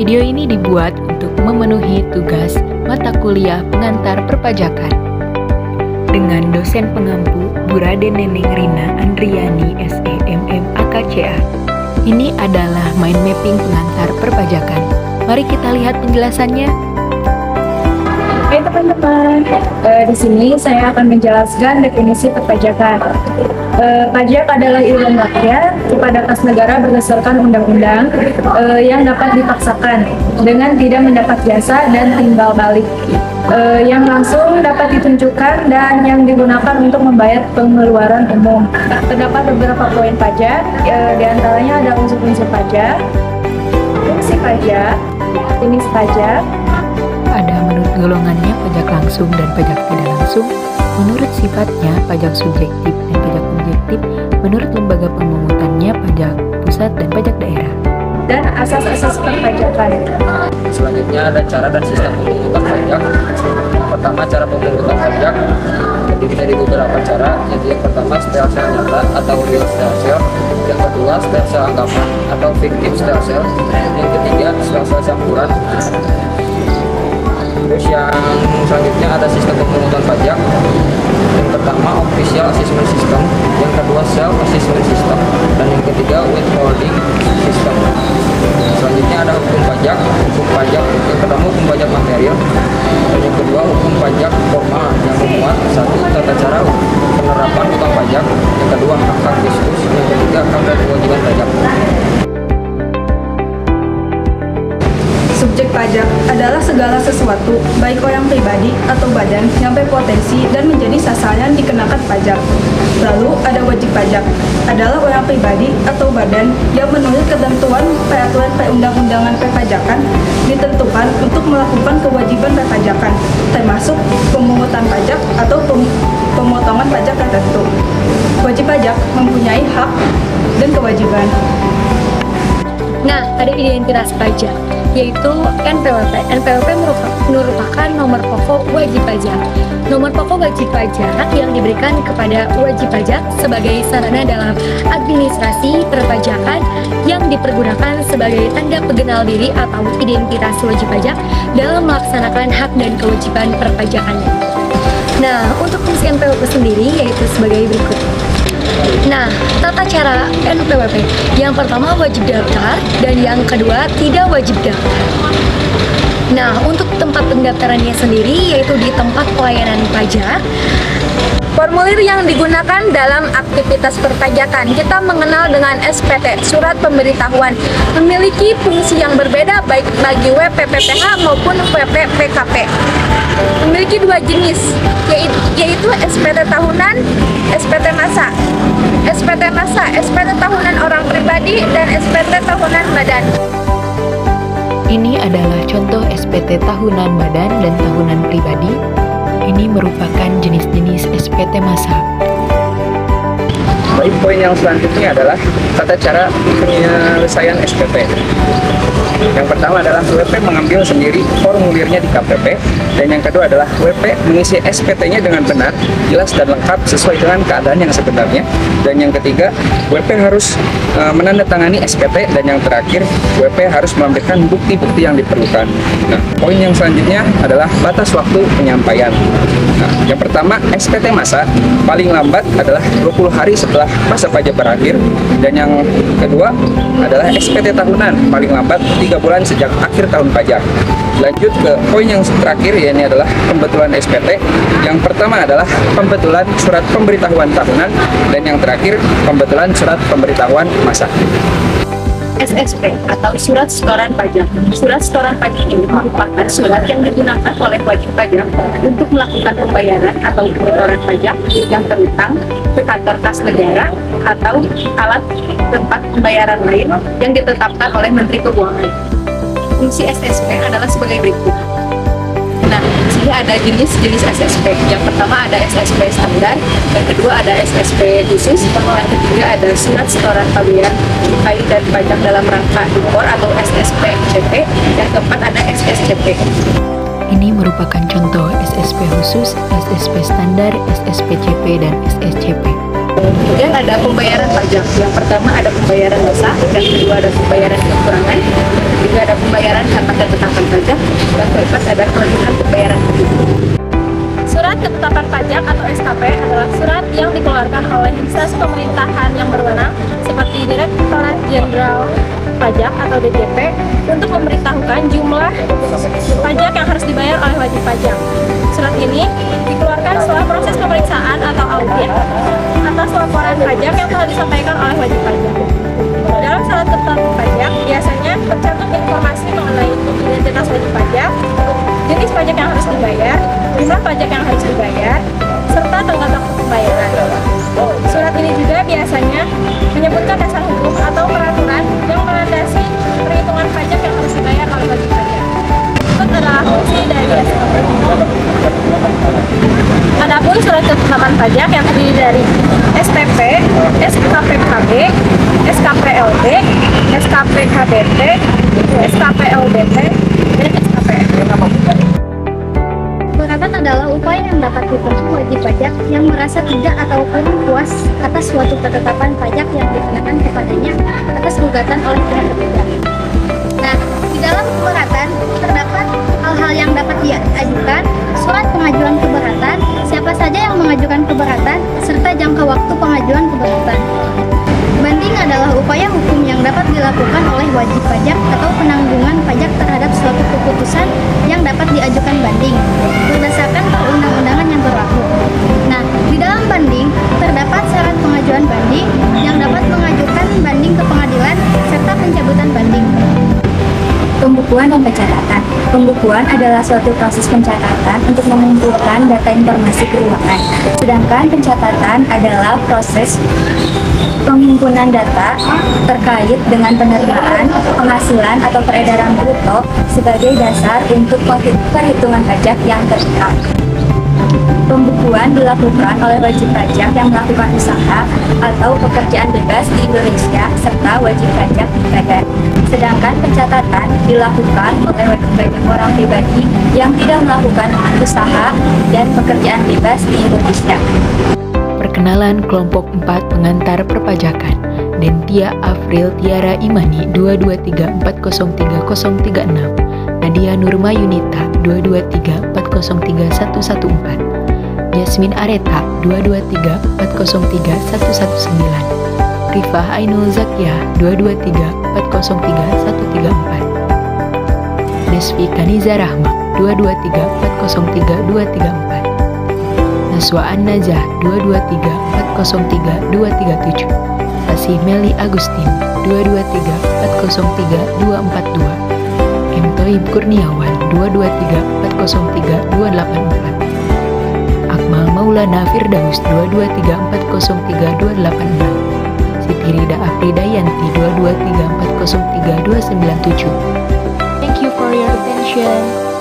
Video ini dibuat untuk memenuhi tugas mata kuliah pengantar perpajakan dengan dosen pengampu Bu Raden Neneng Rina Andriani SEMM AKCA. Ini adalah mind mapping pengantar perpajakan. Mari kita lihat penjelasannya. Hai teman-teman, di sini saya akan menjelaskan definisi perpajakan. Pajak adalah iuran rakyat kepada kas negara berdasarkan undang-undang yang dapat dipaksakan dengan tidak mendapat jasa dan timbal balik, yang langsung dapat ditunjukkan dan yang digunakan untuk membayar pengeluaran umum. Terdapat beberapa poin pajak, diantaranya ada unsur-unsur pajak, fungsi pajak, jenis pajak, ada menurut golongannya pajak langsung dan pajak tidak langsung, menurut sifatnya pajak subjektif dan pajak objektif, menurut lembaga pemungutannya pajak pusat dan pajak daerah. Dan asas-asas perpajakan. Selanjutnya ada cara dan sistem pemungutan pajak. Pertama, cara pemungutan pajak terdiri dari beberapa cara, yaitu yang pertama stelsel nyata atau real stelsel, yang kedua stelsel anggapan atau fiktif stelsel, yang ketiga stelsel campuran. Terus yang selanjutnya ada sistem pemungutan pajak. Yang pertama official assessment system, yang kedua self assessment system, dan yang ketiga withholding system. Selanjutnya ada hukum pajak. Yang pertama hukum pajak material, dan yang kedua hukum pajak formal yang memuat satu tata cara penerapan utang pajak, yang kedua hak-hak fiskus, yang ketiga hak dan kewajiban pajak. Subjek pajak adalah segala sesuatu, baik orang pribadi atau badan, yang berpotensi dan menjadi sasaran dikenakan pajak. Lalu ada wajib pajak, adalah orang pribadi atau badan yang menurut ketentuan peraturan perundang-undangan perpajakan ditentukan untuk melakukan kewajiban perpajakan, termasuk pemungutan pajak atau pemotongan pajak tertentu. Wajib pajak mempunyai hak dan kewajiban. Nah, ada identitas pajak, yaitu NPWP. NPWP merupakan nomor pokok wajib pajak. Nomor pokok wajib pajak yang diberikan kepada wajib pajak sebagai sarana dalam administrasi perpajakan yang dipergunakan sebagai tanda pengenal diri atau identitas wajib pajak dalam melaksanakan hak dan kewajiban perpajakannya. Nah, untuk fungsi NPWP sendiri yaitu sebagai berikut. Nah, tata cara NPWP. Yang pertama wajib daftar dan yang kedua tidak wajib daftar. Nah, untuk tempat pendaftarannya sendiri yaitu di tempat pelayanan pajak. Formulir yang digunakan dalam aktivitas perpajakan kita mengenal dengan SPT, Surat Pemberitahuan, memiliki fungsi yang berbeda baik bagi WPPPH maupun WPPKP. Memiliki dua jenis, yaitu SPT tahunan, SPT masa. SPT masa, SPT tahunan orang pribadi, dan SPT tahunan badan. Ini adalah contoh SPT tahunan badan dan tahunan pribadi. Ini merupakan jenis-jenis SPT massa. Baik, poin yang selanjutnya adalah tata cara penyelesaian SPT. Yang pertama adalah WP mengambil sendiri formulirnya di KPP, dan yang kedua adalah WP mengisi SPT-nya dengan benar, jelas dan lengkap sesuai dengan keadaan yang sebenarnya, dan yang ketiga WP harus menandatangani SPT, dan yang terakhir WP harus memberikan bukti-bukti yang diperlukan. Nah, poin yang selanjutnya adalah batas waktu penyampaian. Nah, yang pertama SPT masa paling lambat adalah 20 hari setelah masa pajak berakhir, dan yang kedua adalah SPT tahunan paling lambat 3 bulan sejak akhir tahun pajak. Lanjut ke poin yang terakhir, yaitu adalah pembetulan SPT. Yang pertama adalah pembetulan surat pemberitahuan tahunan, dan yang terakhir pembetulan surat pemberitahuan masa. SSP atau Surat Setoran Pajak. Surat Setoran Pajak ini merupakan surat yang digunakan oleh wajib pajak untuk melakukan pembayaran atau penyetoran pajak yang terutang ke kantor kas negara atau alat tempat pembayaran lain yang ditetapkan oleh Menteri Keuangan. Fungsi SSP adalah sebagai berikut. Nah, sini ada jenis-jenis SSP. Yang pertama ada SSP standar, yang kedua ada SSP khusus, yang ketiga ada surat setoran pembayaran cukai dan pajak dalam rangka impor atau SSPCP, yang keempat ada SSCP. Ini merupakan contoh SSP khusus, SSP standar, SSPCP, dan SSCP. Kemudian ada pembayaran pajak. Yang pertama ada pembayaran dosa, yang kedua ada pembayaran kekurangan, yang Juga ada pembayaran karena ketetapan pajak, dan keempat ada kewajiban pembayaran. Surat ketetapan pajak atau SKP adalah surat yang dikeluarkan oleh instansi pemerintahan yang berwenang seperti Direktorat Jenderal Pajak atau DJP untuk memberitahukan jumlah pajak yang harus dibayar oleh wajib pajak. Surat ini dikeluarkan setelah proses pemeriksaan atau audit atas laporan pajak yang telah disampaikan oleh wajib pajak. Dalam surat ketetapan pajak biasanya tercantum informasi mengenai identitas wajib pajak, jenis pajak yang harus dibayar, jumlah pajak yang harus dibayar, serta tenggat waktu pembayaran. Surat ini juga biasanya menyebutkan dasar hukum atau peraturan yang melandasi perhitungan pajak yang harus dibayar oleh wajib pajak. Berikut adalah fungsi dari SKP. Adapun surat ketetapan pajak yang terdiri dari SPP, SKPKB, SKPLB, SKPKBT, SKPLBT, dan SKPM. Keberatan adalah upaya yang dapat ditempuh wajib pajak yang merasa tidak atau kurang puas atas suatu ketetapan pajak yang dikenakan kepadanya atas gugatan oleh pihak ketiga. Nah, di dalam keberatan terdapat hal-hal yang dapat diajukan, surat pengajuan keberatan, siapa saja yang mengajukan keberatan, serta jangka waktu pengajuan keberatan. Banding adalah upaya hukum yang dapat dilakukan oleh wajib pajak atau penanggungan pajak terhadap suatu keputusan yang dapat diajukan banding berdasarkan perundang-undangan yang berlaku. Nah, di dalam banding terdapat syarat pengajuan banding yang dapat mengajukan banding ke pengadilan serta pencabutan banding. Pembukuan dan pencatatan. Pembukuan adalah suatu proses pencatatan untuk mengumpulkan data informasi keuangan. Sedangkan pencatatan adalah proses penghimpunan data terkait dengan penerimaan, penghasilan atau peredaran bruto sebagai dasar untuk perhitungan pajak yang terikat. Pembukuan dilakukan oleh wajib pajak yang melakukan usaha atau pekerjaan bebas di Indonesia serta wajib pajak di badan. Sedangkan pencatatan dilakukan oleh wajib pajak orang pribadi yang tidak melakukan usaha dan pekerjaan bebas di Indonesia. Perkenalan kelompok 4 pengantar perpajakan. Dentia Afril Tiara Imani 223403036, Nadia Nurma Yunita 223403114, Yasmin Areta 223403119, Rifah Ainul Zakiah 223403134, Desvi Kaniza Rahma 223403234, Naswa An-Nazah 223403237, Sasi Meli Agustin 223403242, M. Toib Kurniawan 223403284, Akmal Maulana Firdaus 223403286, Siti Rida Afridayanti 223403297. Thank you for your attention.